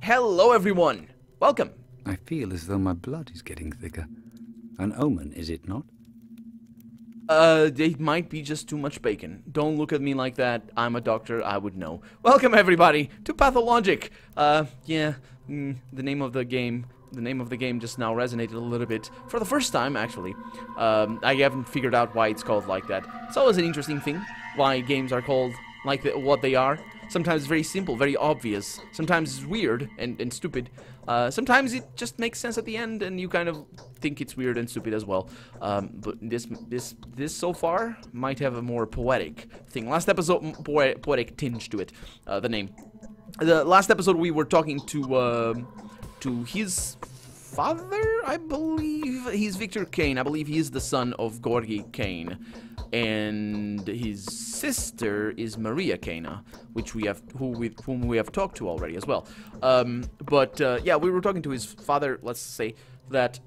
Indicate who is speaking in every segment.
Speaker 1: Hello everyone! Welcome!
Speaker 2: I feel as though my blood is getting thicker. An omen, is it not?
Speaker 1: It might be just too much bacon. Don't look at me like that. I'm a doctor, I would know. Welcome everybody to Pathologic! The name of the game just now resonated a little bit. For the first time, actually. I haven't figured out why it's called like that. It's always an interesting thing, why games are called like what they are. Sometimes it's very simple, very obvious. Sometimes it's weird and stupid. Sometimes it just makes sense at the end, and you kind of think it's weird and stupid as well. But this so far might have a more poetic thing. Last episode, poetic tinge to it. The name. The last episode we were talking to his father, I believe. He's Victor Kane. I believe he's the son of Gorgi Kane. And his sister is Maria Kane, which whom we have talked to already as well. Yeah, we were talking to his father, let's say that,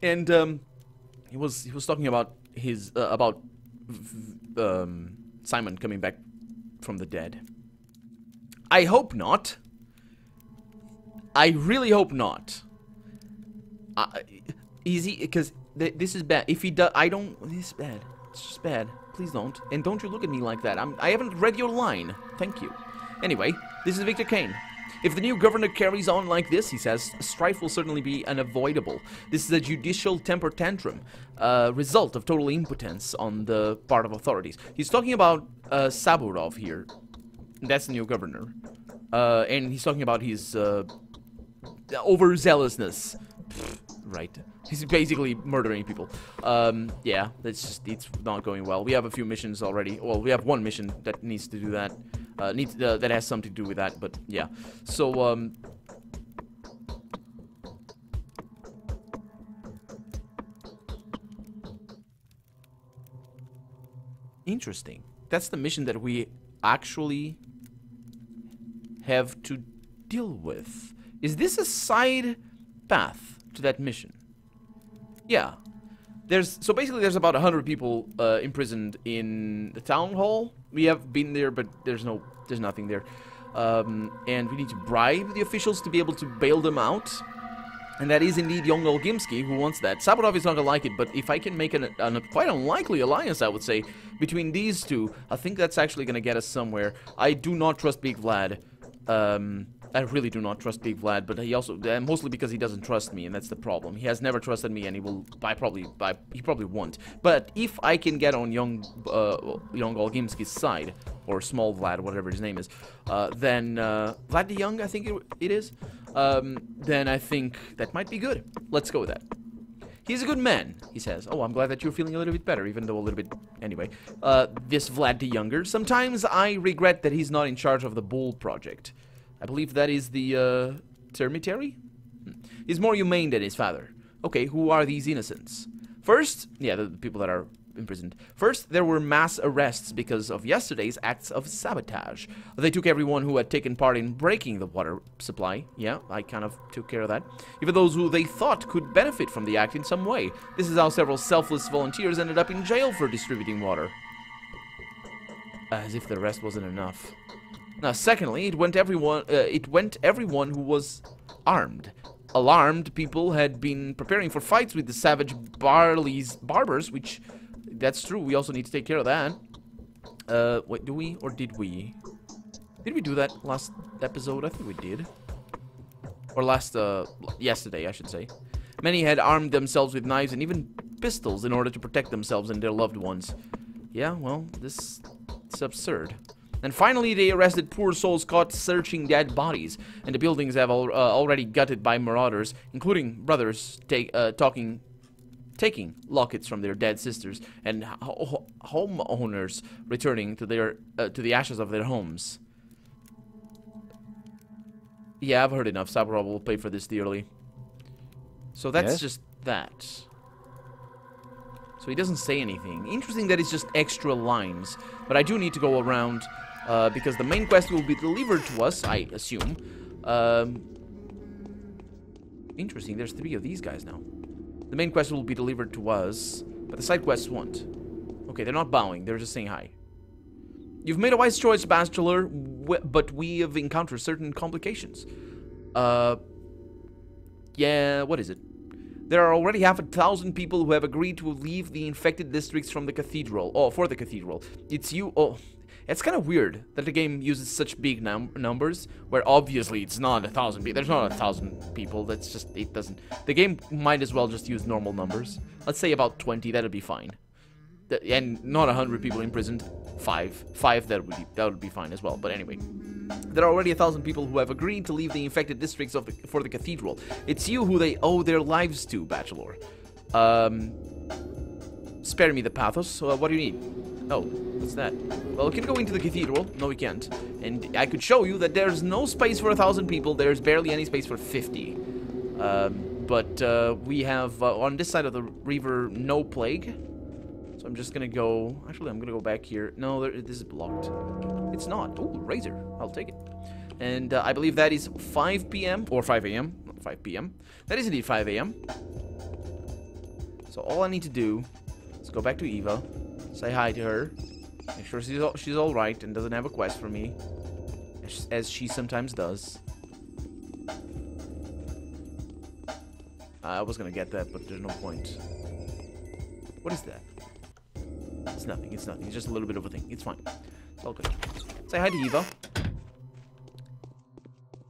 Speaker 1: and he was talking about his Simon coming back from the dead. I hope not. I really hope not. Easy, because this is bad. If he does, this is bad. It's just bad. Please don't. And don't you look at me like that. I haven't read your line. Thank you. Anyway, this is Victor Kane. If the new governor carries on like this, he says, strife will certainly be unavoidable. This is a judicial temper tantrum, result of total impotence on the part of authorities. He's talking about Saburov here. That's the new governor. And he's talking about his overzealousness. Right. He's basically murdering people. Yeah, it's not going well. We have a few missions already. Well, we have one mission that needs to do that. That has something to do with that, but yeah. So, interesting. That's the mission that we actually have to deal with. Is this a side path to that mission? Yeah. So basically there's about 100 people imprisoned in the town hall. We have been there, but there's nothing there. And we need to bribe the officials to be able to bail them out. And that is indeed young Olgimsky who wants that. Saburov is not gonna like it, but if I can make a quite unlikely alliance, I would say, between these two, I think that's actually gonna get us somewhere. I do not trust Big Vlad. I really do not trust Big Vlad, but he also, mostly because he doesn't trust me, and that's the problem. He has never trusted me, and he probably won't. But if I can get on young Olgimsky's side, or Small Vlad, whatever his name is, then Vlad the Young, I think it is, then I think that might be good. Let's go with that. He's a good man, he says. Oh, I'm glad that you're feeling a little bit better, even though a little bit... Anyway, this Vlad the Younger. Sometimes I regret that he's not in charge of the Bull Project. I believe that is the, termitary? He's more humane than his father. Okay, who are these innocents? First, yeah, the people that are imprisoned. First, there were mass arrests because of yesterday's acts of sabotage. They took everyone who had taken part in breaking the water supply. Yeah, I kind of took care of that. Even those who they thought could benefit from the act in some way. This is how several selfless volunteers ended up in jail for distributing water. As if the rest wasn't enough. Now, secondly, it went everyone who was armed. Alarmed people had been preparing for fights with the savage barbers, which, that's true, we also need to take care of that. Wait, do we, or did we? Did we do that last episode? I think we did. Or yesterday, I should say. Many had armed themselves with knives and even pistols in order to protect themselves and their loved ones. Yeah, well, it's absurd. And finally, they arrested poor souls caught searching dead bodies, and the buildings have already gutted by marauders, including brothers taking lockets from their dead sisters, and homeowners returning to the ashes of their homes. Yeah, I've heard enough. Saburov will pay for this dearly. So that's just that. So he doesn't say anything. Interesting that it's just extra lines, but I do need to go around. Because the main quest will be delivered to us, I assume. Interesting, there's 3 of these guys now. The main quest will be delivered to us, but the side quests won't. Okay, they're not bowing, they're just saying hi. You've made a wise choice, Bachelor, but we have encountered certain complications. Yeah, what is it? There are already 1,000 people who have agreed to leave the infected districts from the cathedral. Oh, for the cathedral. It's you. Oh, it's kind of weird that the game uses such big numbers, where obviously it's not 1,000 people. There's not 1,000 people. That's just, it doesn't. The game might as well just use normal numbers. Let's say about 20. That'd be fine. And not 100 people imprisoned. 5. That would be fine as well. But anyway. There are already 1,000 people who have agreed to leave the infected districts for the cathedral. It's you who they owe their lives to, Bachelor. Spare me the pathos. What do you need? Oh, what's that? Well, we can go into the cathedral. No, we can't. And I could show you that there's no space for 1,000 people. There's barely any space for 50. But we have, on this side of the river, no plague. So I'm just gonna go... Actually, I'm gonna go back here. No, this is blocked. It's not. Oh, razor. I'll take it. And I believe that is 5 p.m. or 5 a.m. Not 5 p.m. That is indeed 5 a.m. So all I need to do is go back to Eva, say hi to her, make sure she's all right and doesn't have a quest for me, as she sometimes does. I was gonna get that, but there's no point. What is that? It's nothing. It's nothing. It's just a little bit of a thing. It's fine. It's all good. Say hi to Eva.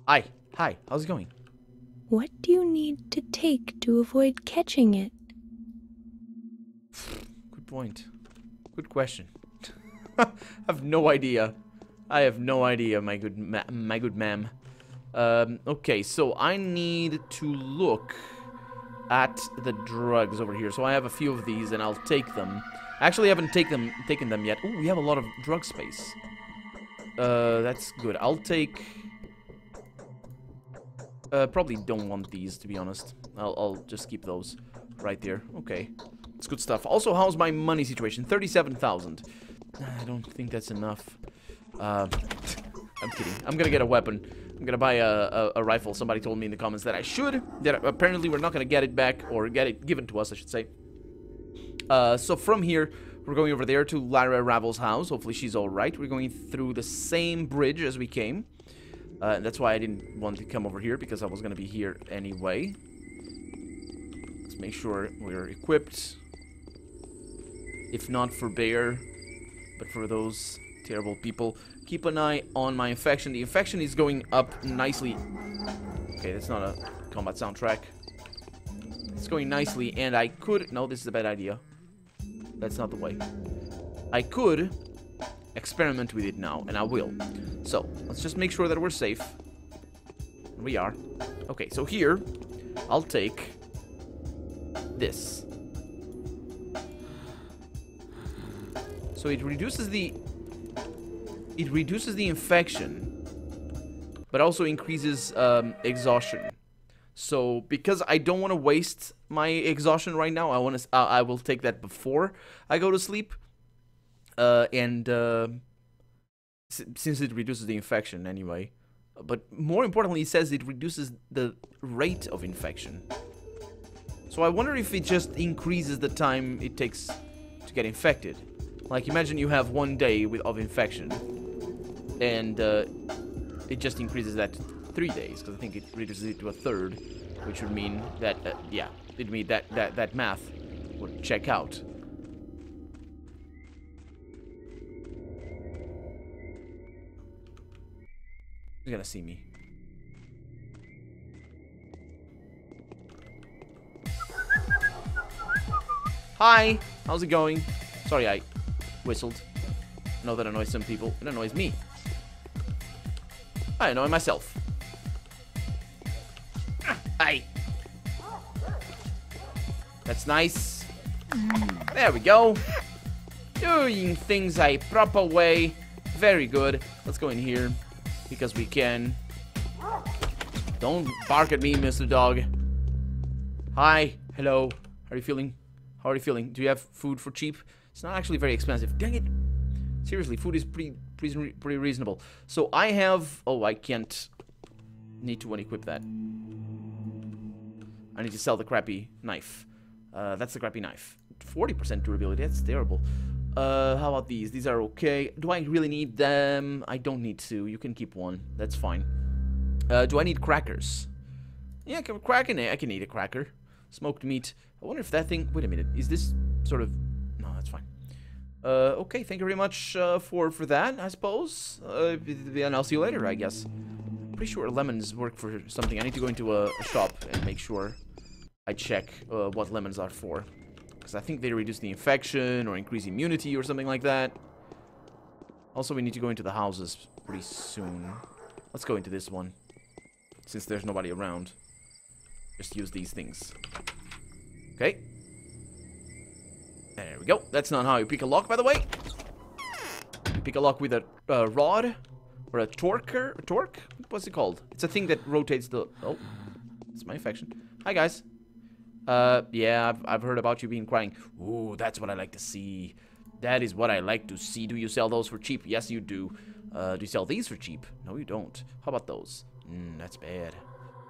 Speaker 1: Hi. Hi. How's it going?
Speaker 3: What do you need to take to avoid catching it?
Speaker 1: Good point. Good question. I have no idea. I have no idea, my good ma'am. Okay, so I need to look at the drugs over here. So I have a few of these, and I'll take them. Actually, I haven't taken them yet. Oh, we have a lot of drug space. That's good. I'll take... probably don't want these, to be honest. I'll just keep those right there. Okay. It's good stuff. Also, how's my money situation? 37,000. I don't think that's enough. I'm kidding. I'm gonna get a weapon. I'm gonna buy a rifle. Somebody told me in the comments that I should. That apparently we're not gonna get it back, or get it given to us, I should say. So from here, we're going over there to Lara Ravel's house. Hopefully she's alright. We're going through the same bridge as we came. And that's why I didn't want to come over here, because I was going to be here anyway. Let's make sure we're equipped. If not for Bear, but for those terrible people. Keep an eye on my infection. The infection is going up nicely. Okay, that's not a combat soundtrack. It's going nicely, and I could... No, this is a bad idea. That's not the way. I could experiment with it now, and I will. So, let's just make sure that we're safe. We are. Okay, so here, I'll take this. So it reduces the infection, but also increases exhaustion. So because I don't want to waste my exhaustion right now, I will take that before I go to sleep. Since it reduces the infection anyway. But more importantly, it says it reduces the rate of infection. So I wonder if it just increases the time it takes to get infected. Like, imagine you have 1 day of infection, and it just increases that to 3 days, because I think it reduces it to a third, which would mean that, yeah, it'd mean that math would check out. He's gonna see me. Hi! How's it going? Sorry, I whistled. I know that annoys some people. It annoys me. I annoy myself. Aye. That's nice. There we go. Doing things a proper way. Very good. Let's go in here. Because we can. Don't bark at me, Mr. Dog. Hi. Hello. How are you feeling? How are you feeling? Do you have food for cheap? It's not actually very expensive. Dang it. Seriously, food is pretty reasonable. So I have... Oh, I can't... Need to unequip that. I need to sell the crappy knife. That's the crappy knife. 40% durability. That's terrible. How about these? These are okay. Do I really need them? I don't need to. You can keep one. That's fine. Do I need crackers? Yeah, I can eat a cracker. Smoked meat. I wonder if that thing... Wait a minute. Is this sort of... No, that's fine. Okay, thank you very much for that, I suppose. And I'll see you later, I guess. Pretty sure lemons work for something. I need to go into a shop and make sure I check what lemons are for. Because I think they reduce the infection or increase immunity or something like that. Also, we need to go into the houses pretty soon. Let's go into this one. Since there's nobody around. Just use these things. Okay. There we go. That's not how you pick a lock, by the way. You pick a lock with a rod. Or a torquer. A torque? What's it called? It's a thing that rotates the... Oh. It's my infection. Hi, guys. Yeah, I've heard about you being crying. Ooh, that's what I like to see. That is what I like to see. Do you sell those for cheap? Yes, you do. Do you sell these for cheap? No, you don't. How about those? That's bad.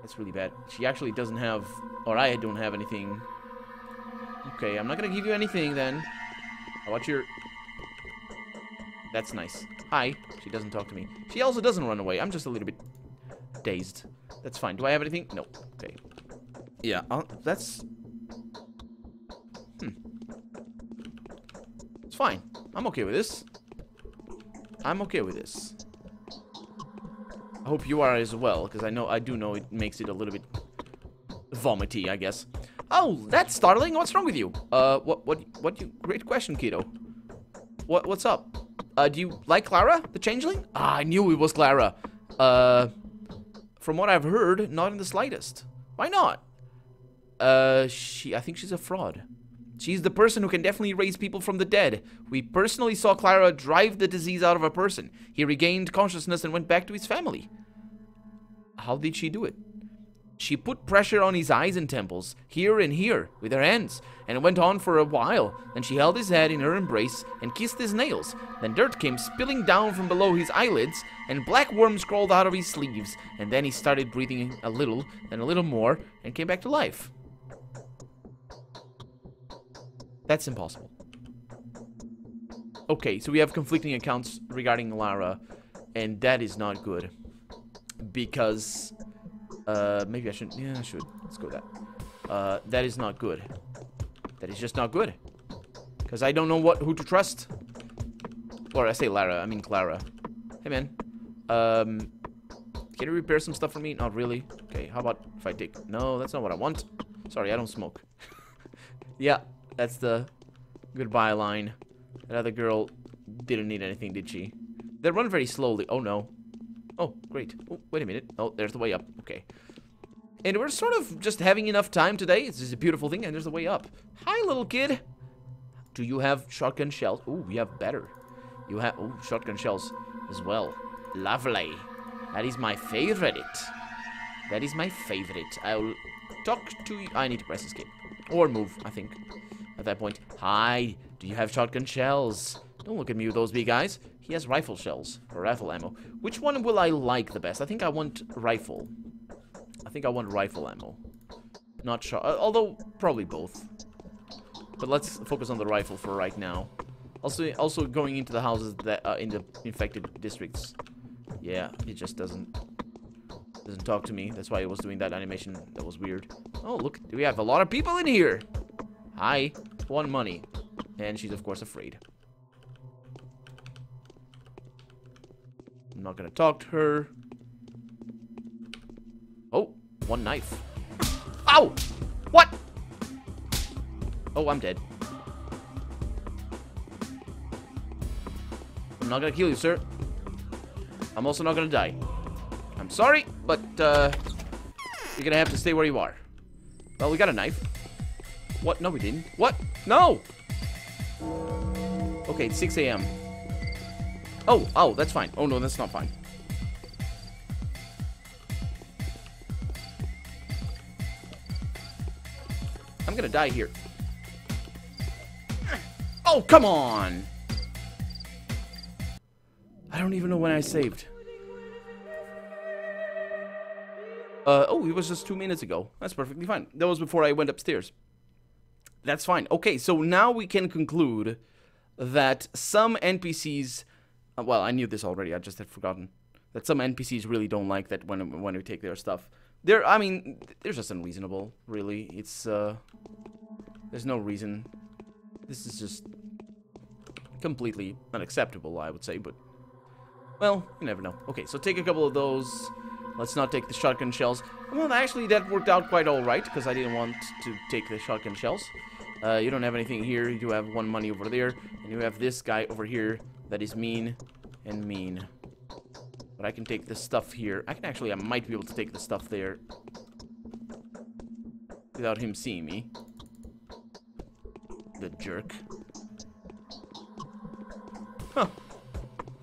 Speaker 1: That's really bad. She actually doesn't have... Or I don't have anything. Okay, I'm not gonna give you anything then. How about your... That's nice. Hi. She doesn't talk to me. She also doesn't run away. I'm just a little bit dazed. That's fine. Do I have anything? No. Okay. Yeah, that's... It's fine. I'm okay with this. I'm okay with this. I hope you are as well, because I do know it makes it a little bit vomity, I guess. Oh, that's startling. What's wrong with you? Great question, kiddo. What's up? Do you like Clara, the changeling? Ah, I knew it was Clara. From what I've heard, not in the slightest. Why not? I think she's a fraud. She's the person who can definitely raise people from the dead. We personally saw Clara drive the disease out of a person. He regained consciousness and went back to his family. How did she do it? She put pressure on his eyes and temples, here and here, with her hands, and it went on for a while. Then she held his head in her embrace and kissed his nails. Then dirt came spilling down from below his eyelids, and black worms crawled out of his sleeves. And then he started breathing a little, then a little more, and came back to life. That's impossible. Okay, so we have conflicting accounts regarding Lara, and that is not good. Because, maybe I shouldn't, yeah, I should. Let's go with that. That is not good. That is just not good. Because I don't know who to trust. Or I say Lara, I mean Clara. Hey, man. Can you repair some stuff for me? Not really. Okay, how about if I take... No, that's not what I want. Sorry, I don't smoke. Yeah. That's the goodbye line. That other girl didn't need anything, did she? They run very slowly. Oh, no. Oh, great. Oh, wait a minute. Oh, there's the way up. Okay. And we're sort of just having enough time today. It's just a beautiful thing, and there's the way up. Hi, little kid. Do you have shotgun shells? Oh, we have better. You have... Oh, shotgun shells as well. Lovely. That is my favorite. That is my favorite. I'll talk to you. I need to press escape. Or move, I think. At that point, hi, do you have shotgun shells? Don't look at me with those big eyes. He has rifle shells, or rifle ammo. Which one will I like the best? I think I want rifle. I think I want rifle ammo. Not sure, although probably both. But let's focus on the rifle for right now. Also going into the houses that in the infected districts. Yeah, it just doesn't talk to me. That's why it was doing that animation. That was weird. Oh, look, we have a lot of people in here. Hi, want money. And she's, of course, afraid. I'm not gonna talk to her. Oh, one knife. Ow! What? Oh, I'm dead. I'm not gonna kill you, sir. I'm also not gonna die. I'm sorry, but, you're gonna have to stay where you are. Well, we got a knife. What? No, we didn't. What? No! Okay, it's 6 a.m. Oh, that's fine. Oh, no, that's not fine. I'm gonna die here. Oh, come on! I don't even know when I saved. Oh, it was just 2 minutes ago. That's perfectly fine. That was before I went upstairs. That's fine. Okay, so now we can conclude that some NPCs... well, I knew this already. I just had forgotten. that some NPCs really don't like that when we take their stuff. I mean, they're just unreasonable, really. It's, there's no reason. This is just completely unacceptable, I would say, but, well, you never know. Okay, so take a couple of those. Let's not take the shotgun shells. Well, actually, that worked out quite alright, because I didn't want to take the shotgun shells. You don't have anything here. You do have one money over there, and you have this guy over here that is mean and mean. But I can take this stuff here. I might be able to take the stuff there without him seeing me. The jerk. Huh.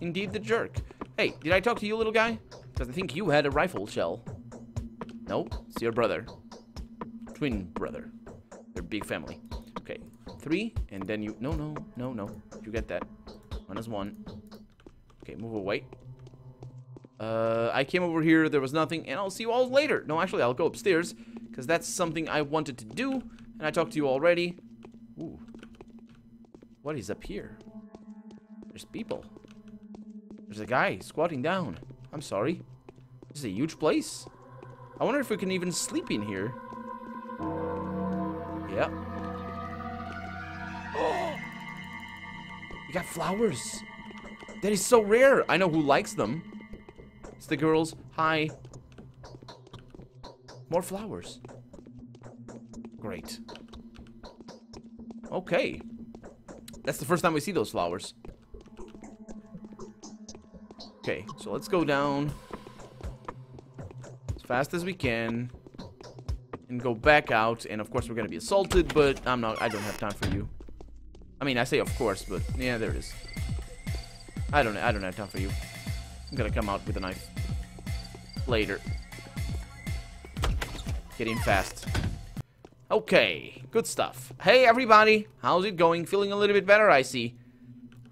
Speaker 1: Indeed the jerk. Hey, did I talk to you, little guy? Because I think you had a rifle shell. No, it's your brother. Twin brother. They're big family. Okay, 3, and then you... No. You get that. -1. Okay, move away. I came over here, there was nothing, and I'll see you all later. No, actually, I'll go upstairs, because that's something I wanted to do, and I talked to you already. Ooh. What is up here? There's people. There's a guy squatting down. I'm sorry. This is a huge place. I wonder if we can even sleep in here. Yeah. Oh! You got flowers. That is so rare. I know who likes them. It's the girls. Hi. More flowers. Great. Okay. That's the first time we see those flowers. Okay, so let's go down as fast as we can and go back out. And of course we're gonna be assaulted, but I don't have time for you. I mean, I say of course, but yeah, there it is. I don't have time for you. I'm gonna come out with a knife later. Get in fast. Okay, good stuff. Hey everybody, how's it going? Feeling a little bit better, I see.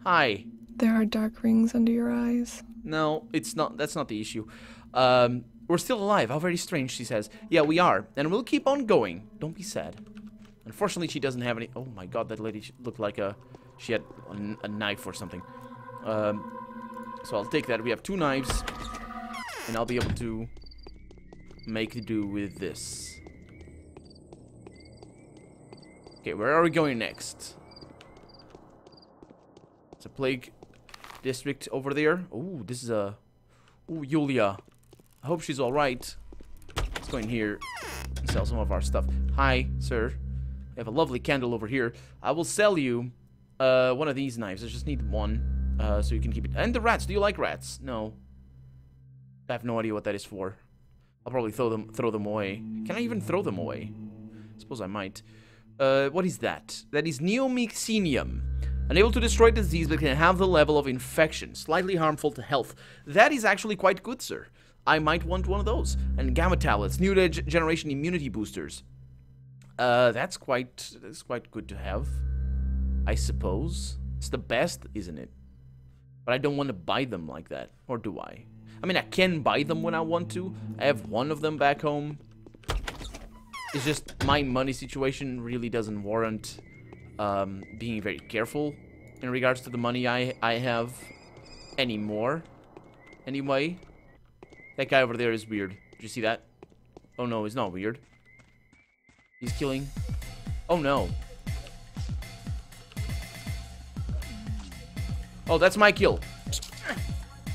Speaker 1: Hi.
Speaker 4: There are dark rings under your eyes.
Speaker 1: No, it's not. That's not the issue. We're still alive. How very strange, she says. Yeah, we are. And we'll keep on going. Don't be sad. Unfortunately, she doesn't have any... Oh my god, that lady looked like she had a knife or something. So I'll take that. We have 2 knives. And I'll be able to make do with this. Okay, where are we going next? It's a plague district over there. Oh, this is a... Ooh, Yulia. I hope she's alright. Let's go in here and sell some of our stuff. Hi, sir. I have a lovely candle over here. I will sell you one of these knives. I just need one so you can keep it. And the rats. Do you like rats? No. I have no idea what that is for. I'll probably throw them away. Can I even throw them away? I suppose I might. What is that? That is neomycenium. Unable to destroy disease, but can have the level of infection. Slightly harmful to health. That is actually quite good, sir. I might want one of those. And gamma tablets. New generation immunity boosters. That's quite good to have. I suppose. It's the best, isn't it? But I don't want to buy them like that. Or do I? I mean, I can buy them when I want to. I have one of them back home. It's just my money situation really doesn't warrant... being very careful in regards to the money I have anymore. Anyway, that guy over there is weird. Did you see that? Oh no, he's not weird. He's killing. Oh no. Oh, that's my kill.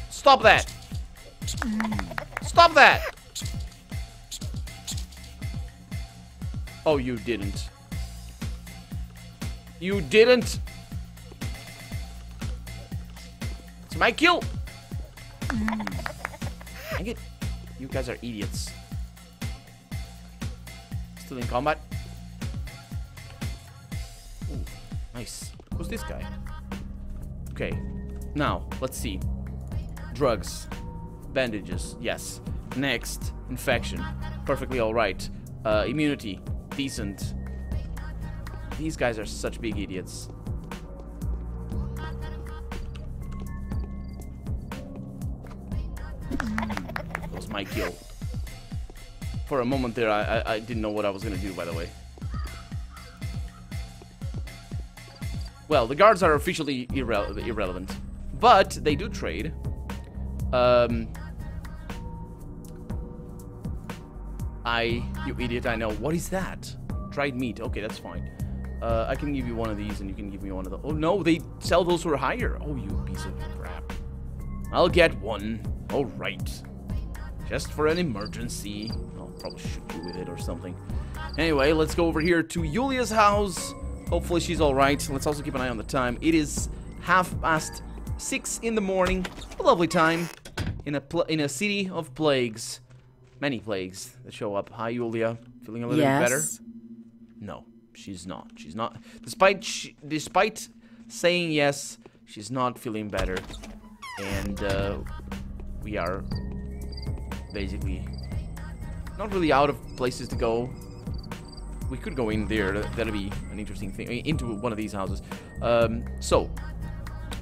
Speaker 1: Stop that. Stop that. Oh, you didn't. You didn't. It's my kill. Dang it. You guys are idiots. Still in combat. Ooh, nice. Who's this guy? Okay. Now, let's see. Drugs. Bandages. Yes. Next. Infection. Perfectly alright. Immunity. Decent. These guys are such big idiots. That was my kill. For a moment there, I didn't know what I was going to do, by the way. Well, the guards are officially irrelevant. But they do trade. You idiot, I know. What is that? Dried meat. Okay, that's fine. I can give you one of these and you can give me one of those. Oh no, they sell those for higher. Oh, you piece of crap. I'll get one. Alright. Just for an emergency. I'll probably shoot you with it or something. Anyway, let's go over here to Yulia's house. Hopefully she's alright. Let's also keep an eye on the time. It is 6:30 in the morning. A lovely time in a city of plagues. Many plagues that show up. Hi, Yulia. Feeling a little bit better? No, she's not. She's not. Despite saying yes, she's not feeling better. And we are basically not really out of places to go. We could go in there. That'll be an interesting thing. Into one of these houses. So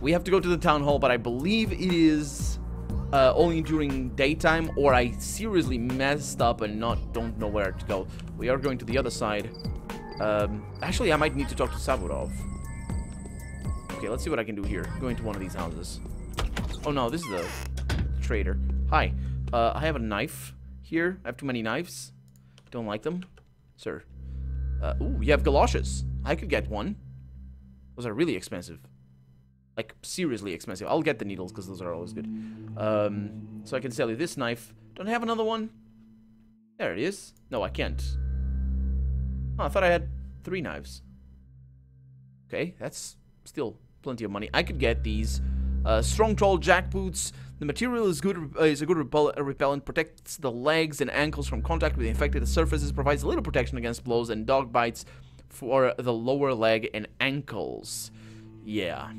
Speaker 1: we have to go to the town hall, but I believe it is only during daytime, or I seriously messed up and don't know where to go. We are going to the other side. Actually, I might need to talk to Sabudov. Okay, let's see what I can do here. Going to one of these houses. Oh no, this is the trader. Hi. I have a knife here. I have too many knives. Don't like them. Sir. Ooh, you have galoshes. I could get one. Those are really expensive. Like, seriously expensive. I'll get the needles, because those are always good. So I can sell you this knife. Don't I have another one? There it is. No, I can't. Oh, I thought I had 3 knives. Okay, that's still plenty of money. I could get these. Strong tall jackboots. The material is good. Is a good repellent. Protects the legs and ankles from contact with infected surfaces. Provides a little protection against blows and dog bites for the lower leg and ankles. Yeah.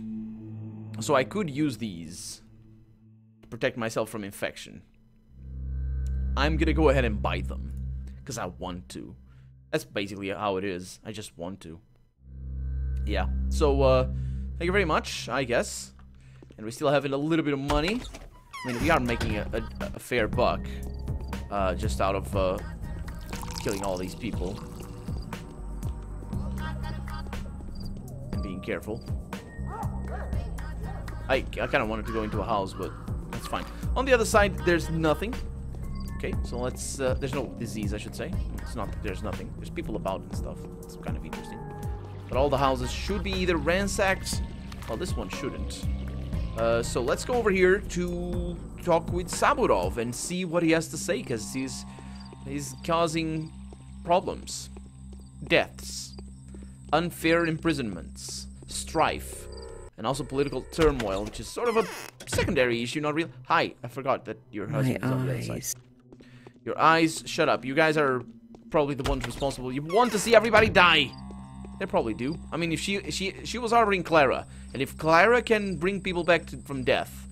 Speaker 1: So I could use these to protect myself from infection. I'm gonna go ahead and buy them because I want to. That's basically how it is. I just want to. Yeah. So thank you very much, I guess. And we still have a little bit of money. I mean, we are making a fair buck just out of killing all these people and being careful. I kind of wanted to go into a house, but that's fine. On the other side, there's nothing. Okay, so let's... there's no disease, I should say. It's not... There's nothing. There's people about and stuff. It's kind of interesting. But all the houses should be either ransacked... Well, this one shouldn't. So let's go over here to talk with Sabudov and see what he has to say, because he's causing problems. Deaths. Unfair imprisonments. Strife. And also political turmoil, which is sort of a secondary issue, not real. Hi, I forgot that your husband is on the other side. Your eyes, shut up. You guys are probably the ones responsible. You want to see everybody die. They probably do. I mean, if she was harboring Clara, and if Clara can bring people back from death,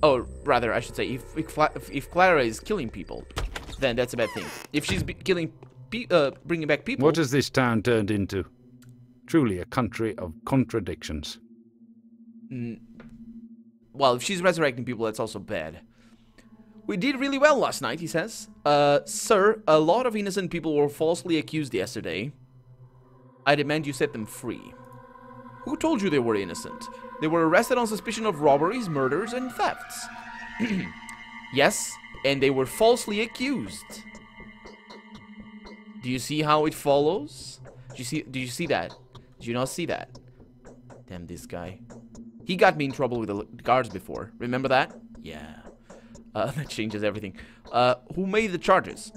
Speaker 1: oh, rather, I should say, if Clara is killing people, then that's a bad thing. If she's bringing back people...
Speaker 2: What has this town turned into? Truly a country of contradictions.
Speaker 1: Well, if she's resurrecting people, that's also bad. We did really well last night, he says. Sir, a lot of innocent people were falsely accused yesterday. I demand you set them free. Who told you they were innocent? They were arrested on suspicion of robberies, murders, and thefts. Yes, and they were falsely accused. Do you see how it follows? Did you see that? Did you not see that? Damn this guy. He got me in trouble with the guards before. Remember that? Yeah. That changes everything. Who made the charges?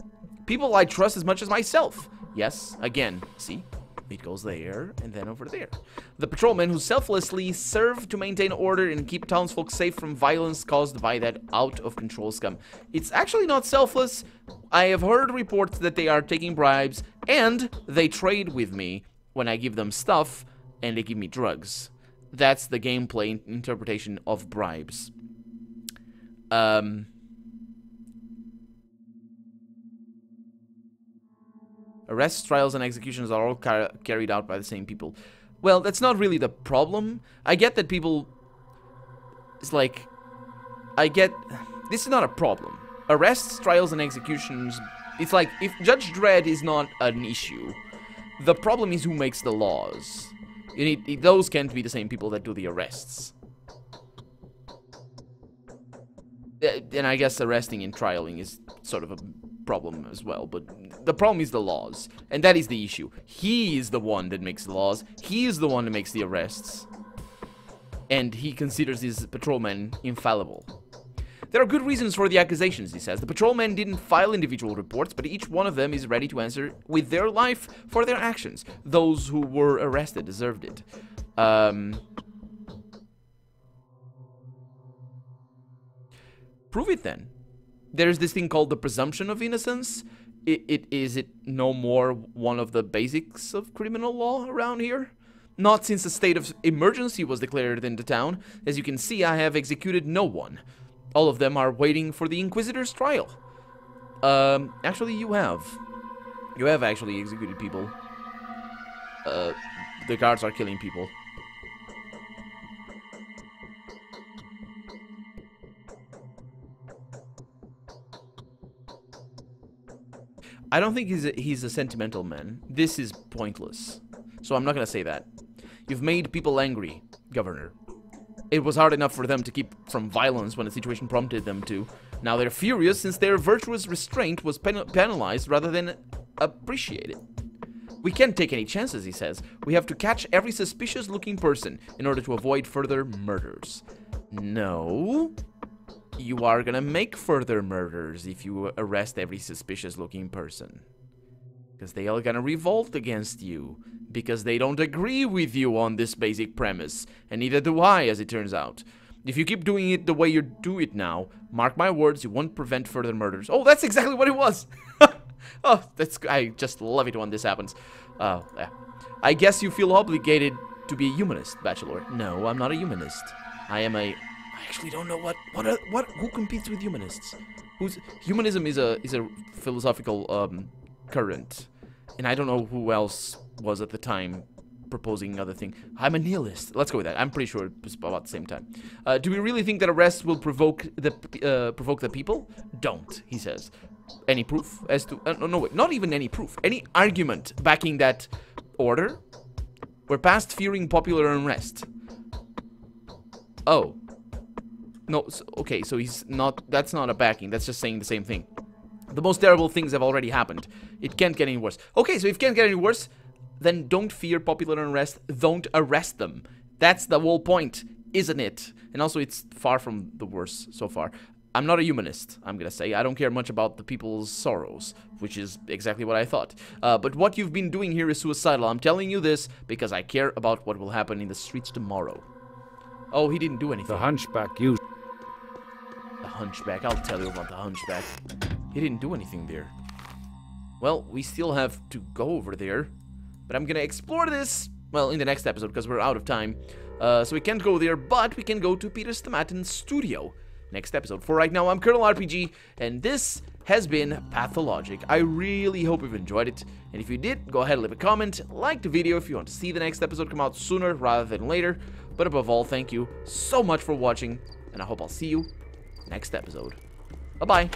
Speaker 1: People I trust as much as myself. Yes, again. See? It goes there, and then over there. The patrolmen who selflessly serve to maintain order and keep townsfolk safe from violence caused by that out-of-control scum. It's actually not selfless. I have heard reports that they are taking bribes, and they trade with me when I give them stuff, and they give me drugs. That's the gameplay interpretation of bribes. Arrests, trials, and executions are all carried out by the same people. Well, that's not really the problem. I get that people... It's like... I get... This is not a problem. Arrests, trials, and executions... It's like, if Judge Dredd is not an issue, the problem is who makes the laws. Those can't be the same people that do the arrests. And I guess arresting and trialing is sort of a problem as well, but the problem is the laws, and that is the issue. He is the one that makes the laws. He is the one that makes the arrests, and he considers his patrolmen infallible. There are good reasons for the accusations, he says. The patrolmen didn't file individual reports, but each one of them is ready to answer with their life for their actions. Those who were arrested deserved it. Prove it then. There's this thing called the presumption of innocence. Is it no more one of the basics of criminal law around here? Not since a state of emergency was declared in the town. As you can see, I have executed no one. All of them are waiting for the Inquisitor's trial. Actually, you have. You have actually executed people. The guards are killing people. I don't think he's a sentimental man. This is pointless. So I'm not gonna say that. You've made people angry, Governor. It was hard enough for them to keep from violence when the situation prompted them to. Now they're furious since their virtuous restraint was penalized rather than appreciated. We can't take any chances, he says. We have to catch every suspicious-looking person in order to avoid further murders. No. You are gonna make further murders if you arrest every suspicious-looking person. Because they are gonna revolt against you. Because they don't agree with you on this basic premise. And neither do I, as it turns out. If you keep doing it the way you do it now, mark my words, you won't prevent further murders. Oh, that's exactly what it was! Oh, I just love it when this happens. I guess you feel obligated to be a humanist, Bachelor. No, I'm not a humanist. I actually don't know who competes with humanists. Humanism is a philosophical current, and I don't know who else was at the time proposing another thing. I'm a nihilist. Let's go with that. I'm pretty sure it was about the same time. Do we really think that arrests will provoke the people? Don't, he says. Any proof as to no wait, not even any proof. Any argument backing that order? We're past fearing popular unrest. Oh. No, okay, so that's not a backing, that's just saying the same thing. The most terrible things have already happened. It can't get any worse. Okay, so if it can't get any worse, then don't fear popular unrest, don't arrest them. That's the whole point, isn't it? And also, it's far from the worst so far. I'm not a humanist, I'm gonna say. I don't care much about the people's sorrows, which is exactly what I thought. But what you've been doing here is suicidal. I'm telling you this because I care about what will happen in the streets tomorrow. Oh, he didn't do anything.
Speaker 2: The hunchback,
Speaker 1: The hunchback, I'll tell you about the hunchback. He didn't do anything there. Well, we still have to go over there. But I'm gonna explore this, well, in the next episode, because we're out of time. So we can't go there, but we can go to Peter Stamatin's studio next episode. For right now, I'm Colonel RPG, and this has been Pathologic. I really hope you've enjoyed it, and if you did, go ahead and leave a comment, like the video if you want to see the next episode come out sooner rather than later. But above all, thank you so much for watching, and I hope I'll see you next episode. Bye-bye.